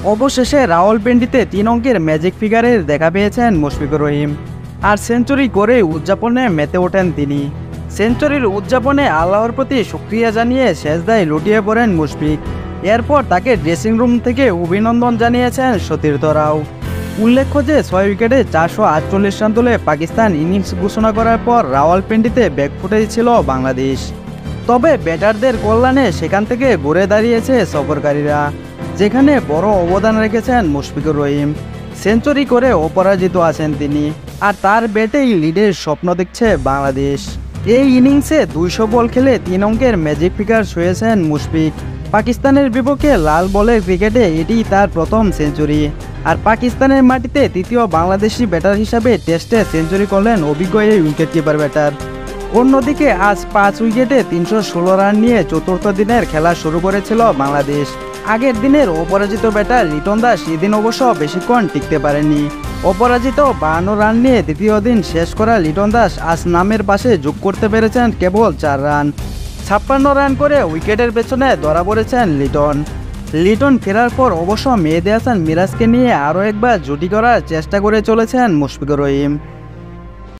অবশেষে রাওয়ালপিন্ডিতে ৩ অঙ্কের ম্যাজিক ফিগারের দেখা পেয়েছেন মুশফিকুর রহিম। আর সেঞ্চুরি করে উদযাপনে মেতে ওঠেন তিনি। সেঞ্চুরির উদযাপনে আল্লাহর প্রতি শুকরিয়া জানিয়ে সেজদায় লুটিয়ে পড়েন মুশফিক। এরপর তাকে ড্রেসিং রুম থেকে অভিনন্দন জানিয়েছেন সতীর্থরাও। উল্লেখ্য যে ৬ উইকেটে ৪৪৮ রান তুলে পাকিস্তান ইনিংস ঘোষণা করার পর রাওয়ালপিন্ডিতে ব্যাকফুটে ছিল বাংলাদেশ। তবে ব্যাটারদের কল্যাণে সেখান থেকে ঘুরে দাঁড়িয়েছে সফরকারীরা, যেখানে বড় অবদান রেখেছেন মুশফিকুর রহিম। সেঞ্চুরি করে অপরাজিত আছেন তিনি, আর তার ব্যাটেই লিডের স্বপ্ন দেখছে বাংলাদেশ। এই ইনিংসে ২০০ বল খেলে ৩ অঙ্কের ম্যাজিক ফিগার ছুঁয়েছেন মুশফিক। পাকিস্তানের বিপক্ষে লাল বলের ক্রিকেটে এটি তার প্রথম সেঞ্চুরি। আর পাকিস্তানের মাটিতে তৃতীয় বাংলাদেশি ব্যাটার হিসাবে টেস্টে সেঞ্চুরি করলেন অভিজ্ঞ এই উইকেটকিপার ব্যাটার। অন্যদিকে আজ ৫ উইকেটে ৩১৬ রান নিয়ে চতুর্থ দিনের খেলা শুরু করেছিল বাংলাদেশ। আগের দিনের অপরাজিত ব্যাটার লিটন দাস এদিন অবশ্য বেশিক্ষণ টিকতে পারেনি। অপরাজিত ৫২ রান নিয়ে তৃতীয় দিন শেষ করা লিটন দাস আজ নামের পাশে যোগ করতে পেরেছেন কেবল ৪ রান। ৫৬ রান করে উইকেটের পেছনে ধরা পড়েছেন লিটন ফেরার পর অবশ্য মেহেদী হাসান মিরাজকে নিয়ে আরও একবার জুটি করার চেষ্টা করে চলেছেন মুশফিকুর রহিম।